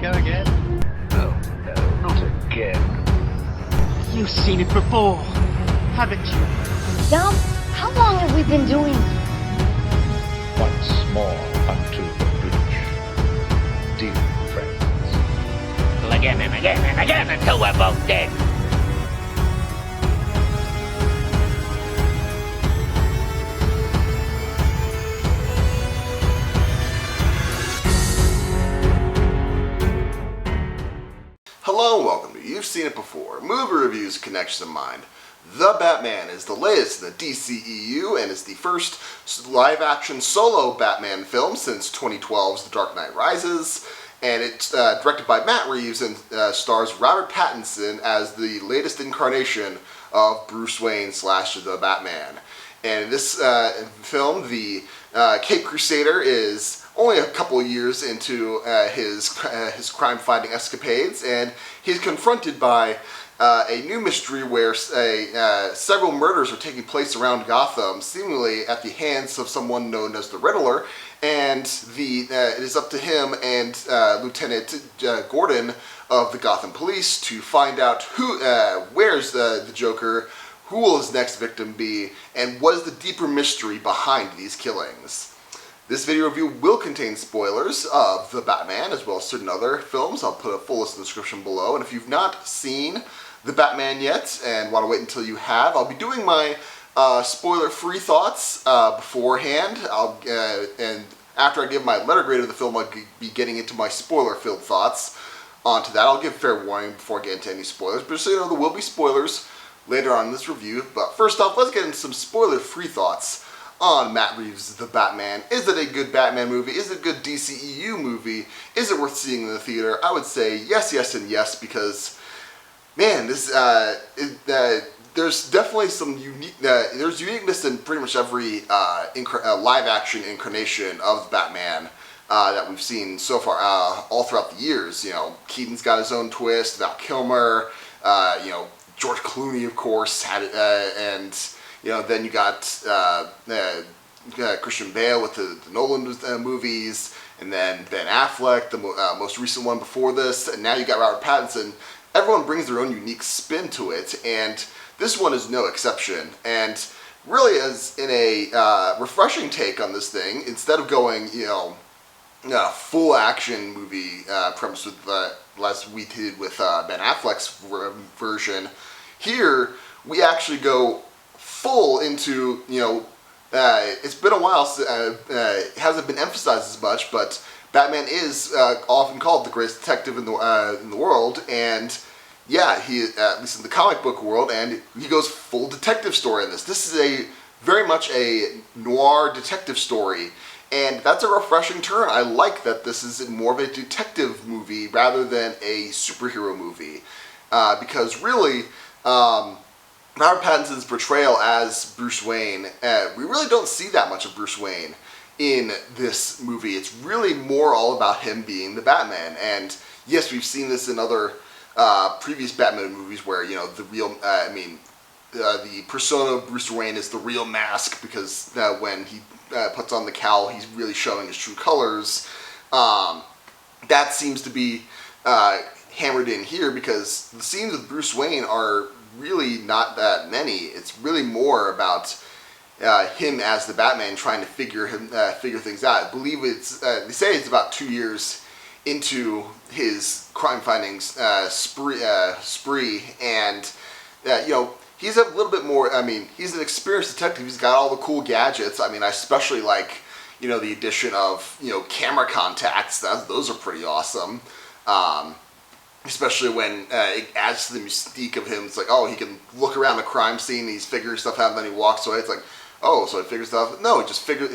go again? Oh, no, not again. You've seen it before, haven't you? Dom, how long have we been doing this? Once more unto the breach. Dear friends. Again and again and again until we're both dead. Hello and welcome to You've Seen It Before, movie reviews connections in mind. The Batman is the latest in the DCEU and is the first live-action solo Batman film since 2012's The Dark Knight Rises. And it's directed by Matt Reeves and stars Robert Pattinson as the latest incarnation of Bruce Wayne / the Batman. And in this film, the Cape Crusader is only a couple of years into his crime-fighting escapades, and he's confronted by a new mystery where several murders are taking place around Gotham, seemingly at the hands of someone known as the Riddler, and it is up to him and Lieutenant Gordon of the Gotham Police to find out where's the Joker, who will his next victim be, and what is the deeper mystery behind these killings. This video review will contain spoilers of The Batman, as well as certain other films. I'll put a full list in the description below. And if you've not seen The Batman yet, and want to wait until you have, I'll be doing my spoiler-free thoughts beforehand. And after I give my letter grade of the film, I'll be getting into my spoiler-filled thoughts onto that. I'll give fair warning before I get into any spoilers. But just so you know, there will be spoilers later on in this review. But first off, let's get into some spoiler-free thoughts on Matt Reeves' The Batman. Is it a good Batman movie? Is it a good DCEU movie? Is it worth seeing in the theater? I would say yes, yes, and yes, because, man, this there's definitely some there's uniqueness in pretty much every live-action incarnation of Batman that we've seen so far, all throughout the years. You know, Keaton's got his own twist, Val Kilmer, George Clooney, of course, had it, and then you got Christian Bale with the Nolan movies, and then Ben Affleck, the most recent one before this, and now you got Robert Pattinson. Everyone brings their own unique spin to it, and this one is no exception. And really, as in a refreshing take on this thing, instead of going, full action movie premise with as we did with Ben Affleck's version, here we actually go full into, it's been a while, it hasn't been emphasized as much, but Batman is often called the greatest detective in the world, and yeah, he, at least in the comic book world, and he goes full detective story in this. This is very much a noir detective story, and that's a refreshing turn. I like that this is more of a detective movie rather than a superhero movie, because really, Robert Pattinson's portrayal as Bruce Wayne, we really don't see that much of Bruce Wayne in this movie. It's really more all about him being the Batman. And yes, we've seen this in other previous Batman movies where, the persona of Bruce Wayne is the real mask, because when he puts on the cowl, he's really showing his true colors. That seems to be hammered in here, because the scenes with Bruce Wayne are really not that many. It's really more about him as the Batman trying to figure things out. I believe it's they say it's about 2 years into his crime-fighting spree, and he's a little bit more. He's an experienced detective. He's got all the cool gadgets. I especially like the addition of camera contacts. Those are pretty awesome. Especially when it adds to the mystique of him. It's like, oh, he can look around the crime scene, and he's figuring stuff out, and then he walks away. It's like, oh, so he figures stuff. No,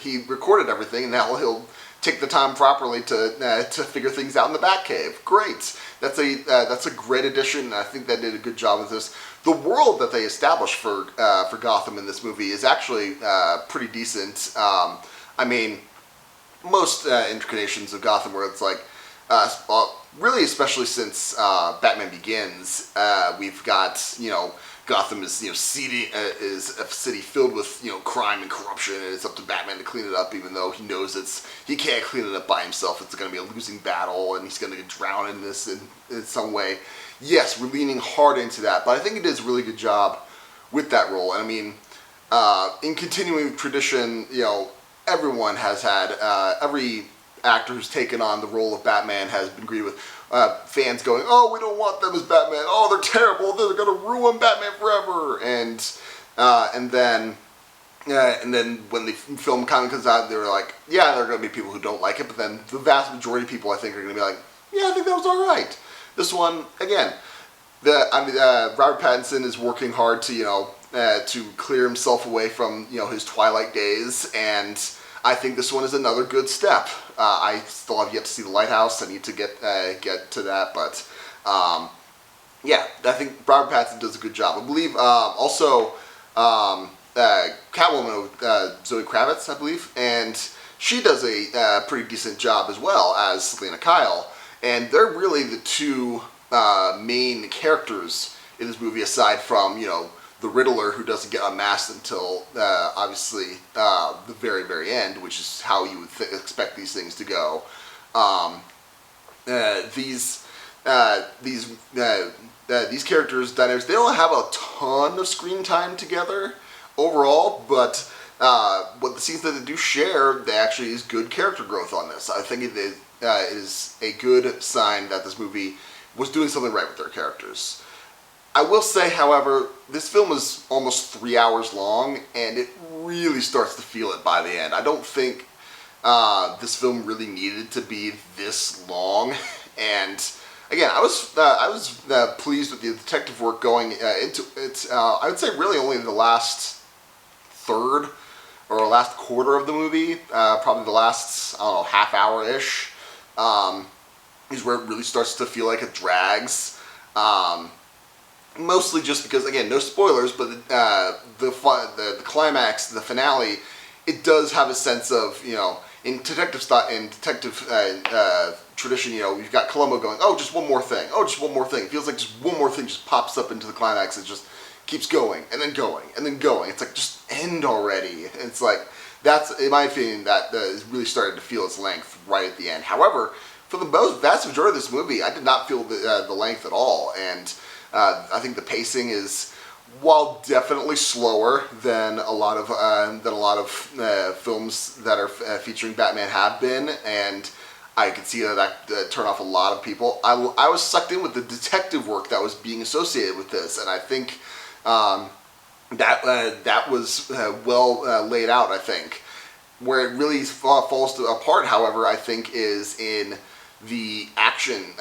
he recorded everything, and now he'll take the time properly to figure things out in the Batcave. Great. That's a great addition. I think they did a good job with this. The world that they established for Gotham in this movie is actually pretty decent. Most incarnations of Gotham where it's like, really, especially since Batman Begins, we've got, Gotham is, is a city filled with, crime and corruption, and it's up to Batman to clean it up, even though he knows he can't clean it up by himself. It's going to be a losing battle, and he's going to drown in this in some way. Yes, we're leaning hard into that, but I think it does a really good job with that role. And I mean, in continuing tradition, everyone has had, every actor who's taken on the role of Batman has been greeted with fans going, "Oh, we don't want them as Batman. Oh, they're terrible. They're going to ruin Batman forever." And then when the film kind of comes out, they're like, "Yeah, there are going to be people who don't like it," but then the vast majority of people, I think, are going to be like, "Yeah, I think that was all right." This one, again, Robert Pattinson is working hard to clear himself away from his Twilight days, and I think this one is another good step. I still have yet to see The Lighthouse. I need to get to that, but yeah, I think Robert Pattinson does a good job. I believe also Catwoman with Zoe Kravitz, I believe, and she does a pretty decent job as well as Selena Kyle, and they're really the two main characters in this movie, aside from the Riddler, who doesn't get unmasked until obviously the very, very end, which is how you would expect these things to go. These characters, dynamics, they don't have a ton of screen time together overall, but what the scenes that they do share, they actually is good character growth on this. I think it is a good sign that this movie was doing something right with their characters. I will say, however, this film is almost 3 hours long, and it really starts to feel it by the end. I don't think this film really needed to be this long, and again, I was pleased with the detective work going into it. I would say really only the last third or last quarter of the movie, probably the last, half hour-ish, is where it really starts to feel like it drags. Mostly just because, again, no spoilers, but the climax, the finale, it does have a sense of, in detective tradition, you've got Columbo going, "Oh, just one more thing. Oh, just one more thing." It feels like just one more thing just pops up into the climax and just keeps going and then going and then going. It's like, just end already. And it's like, that's, in my opinion, that is really starting to feel its length right at the end. However, for the vast majority of this movie, I did not feel the length at all, and I think the pacing is, while definitely slower than a lot of films that are featuring Batman have been, and I could see that turn off a lot of people. I was sucked in with the detective work that was being associated with this, and I think that was well laid out. I think where it really falls apart, however, I think is in the action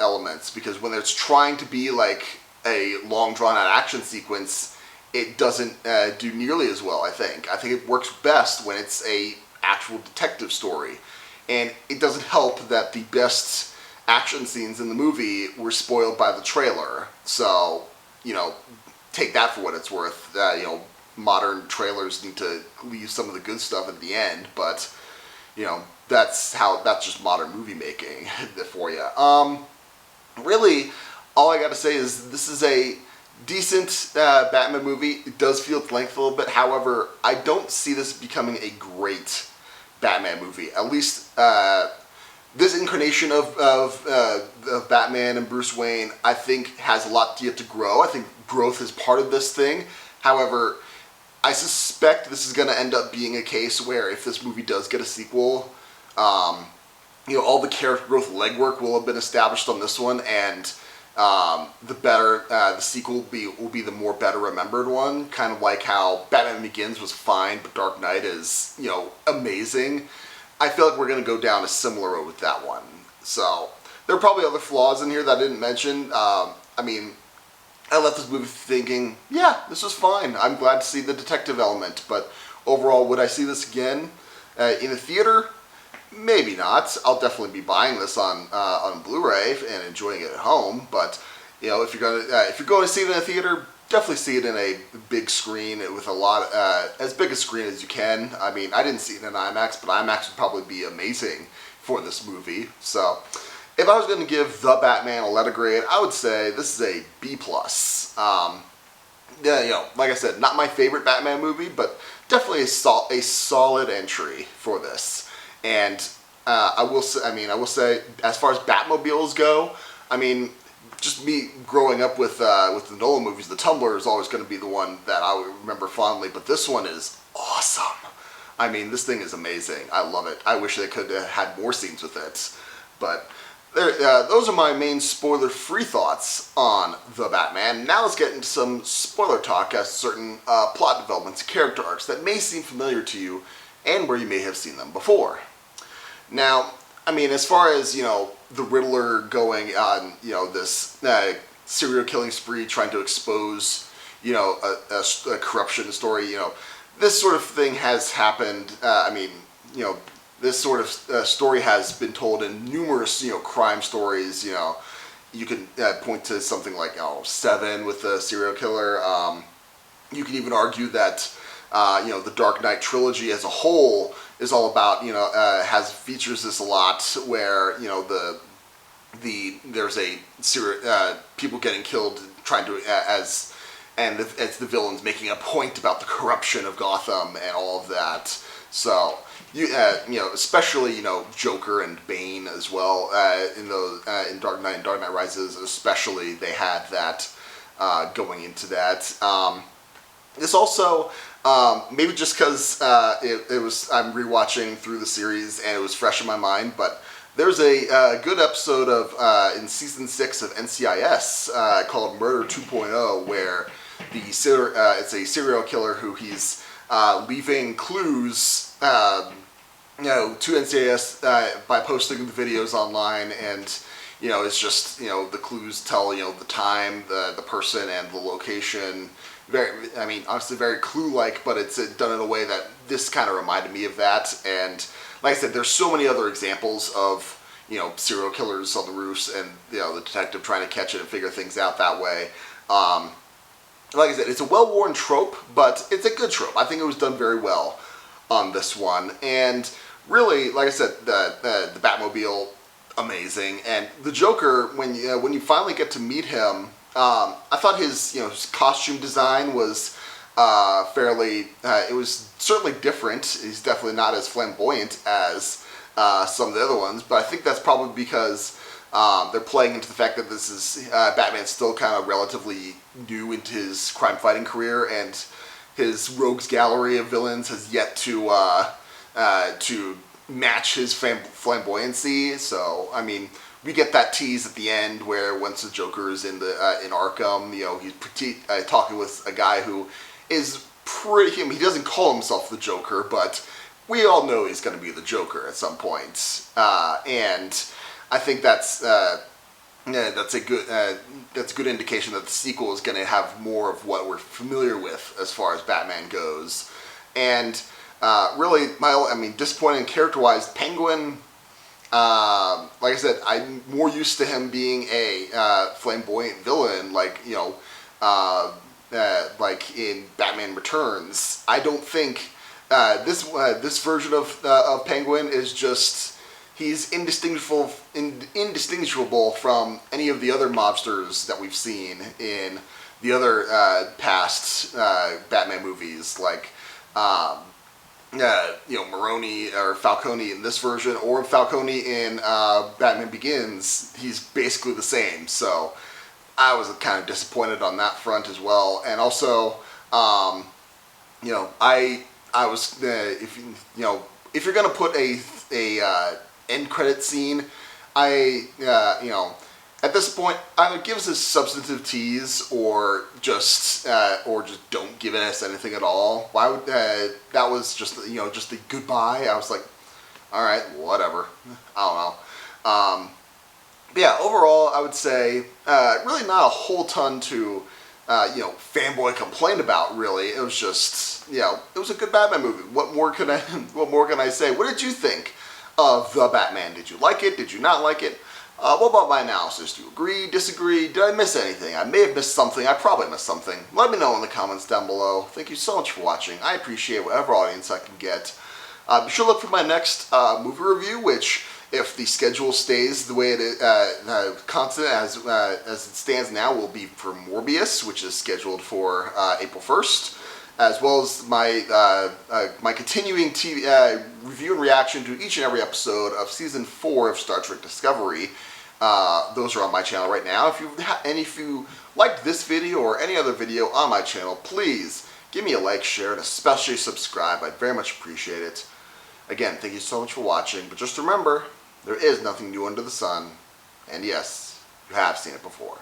elements, because when it's trying to be like a long drawn out action sequence, it doesn't do nearly as well. I think it works best when it's a actual detective story, and it doesn't help that the best action scenes in the movie were spoiled by the trailer. So take that for what it's worth. Modern trailers need to leave some of the good stuff at the end, but that's just modern movie making for you. Really, all I gotta say is this is a decent Batman movie. It does feel its length a little bit. However, I don't see this becoming a great Batman movie. At least this incarnation of Batman and Bruce Wayne, I think, has a lot yet to grow. I think growth is part of this thing. However, I suspect this is going to end up being a case where if this movie does get a sequel, all the character growth legwork will have been established on this one, and the sequel will be the more better remembered one. Kind of like how Batman Begins was fine, but Dark Knight is amazing. I feel like we're going to go down a similar road with that one. So there are probably other flaws in here that I didn't mention. I left this movie thinking, yeah, this was fine. I'm glad to see the detective element, but overall, would I see this again in a theater? Maybe not. I'll definitely be buying this on Blu-ray and enjoying it at home. But if you're going to see it in a theater, definitely see it in a big screen with as big a screen as you can. I didn't see it in IMAX, but IMAX would probably be amazing for this movie. So if I was going to give The Batman a letter grade, I would say this is a B+. yeah, like I said, not my favorite Batman movie, but definitely a solid entry for this. And I will say, as far as Batmobiles go, I mean, just me growing up with the Nolan movies, the Tumbler is always going to be the one that I would remember fondly. But this one is awesome. I mean, this thing is amazing. I love it. I wish they could have had more scenes with it. But those are my main spoiler-free thoughts on The Batman. Now let's get into some spoiler talk as certain plot developments, character arcs that may seem familiar to you and where you may have seen them before. Now, I mean, as far as, the Riddler going on, this serial killing spree, trying to expose, a corruption story, this sort of thing has happened. This sort of story has been told in numerous, crime stories. You can point to something like, Seven with the serial killer. You can even argue that, the Dark Knight trilogy as a whole is all about, features this a lot where, there's a people getting killed trying to and it's the villains making a point about the corruption of Gotham and all of that. So especially Joker and Bane as well in Dark Knight and Dark Knight Rises especially, they had that going into that. This also maybe just because it was I'm rewatching through the series and it was fresh in my mind, but there's a good episode of in season 6 of NCIS called Murder 2.0 where it's a serial killer who he's leaving clues to NCIS by posting the videos online, and it's just the clues tell the time, the person, and the location. Obviously very Clue-like, but it's done in a way that this kind of reminded me of that. And like I said, there's so many other examples of serial killers on the roofs and the detective trying to catch it and figure things out that way. Like I said, it's a well-worn trope, but it's a good trope. I think it was done very well on this one. And really, like I said, the Batmobile, amazing. And the Joker, when you finally get to meet him, I thought his costume design was fairly. It was certainly different. He's definitely not as flamboyant as some of the other ones, but I think that's probably because they're playing into the fact that this is Batman's still kind of relatively new into his crime-fighting career, and his rogues gallery of villains has yet to match his flamboyancy. So, I mean, we get that tease at the end where once the Joker is in Arkham, he's talking with a guy who is pretty. He doesn't call himself the Joker, but we all know he's going to be the Joker at some point, and I think that's a good indication that the sequel is going to have more of what we're familiar with as far as Batman goes. And really, disappointing character-wise, Penguin. Like I said, I'm more used to him being a flamboyant villain, like like in Batman Returns. I don't think this version of Penguin is just. He's indistinguishable from any of the other mobsters that we've seen in the other past Batman movies, like Maroni or Falcone in this version, or Falcone in Batman Begins. He's basically the same. So I was kind of disappointed on that front as well. And also, I was if you're gonna put a end credit scene, at this point either give us a substantive tease or just don't give us anything at all. Why would that was just just a goodbye? I was like, all right, whatever. I don't know. Yeah, overall I would say really not a whole ton to fanboy complain about. Really, it was just it was a good Batman movie. What more can I say? What did you think of The Batman? Did you like it? Did you not like it? What about my analysis? Do you agree, disagree? Did I miss anything? I may have missed something. I probably missed something. Let me know in the comments down below. Thank you so much for watching. I appreciate whatever audience I can get. Be sure to look for my next movie review, which If the schedule stays the way it is, constant as it stands now, will be for Morbius, which is scheduled for April 1st, as well as my continuing TV, review and reaction to each and every episode of Season 4 of Star Trek Discovery. Those are on my channel right now. If you liked this video or any other video on my channel, please give me a like, share, and especially subscribe. I'd very much appreciate it. Again, thank you so much for watching, but just remember, there is nothing new under the sun, and yes, you have seen it before.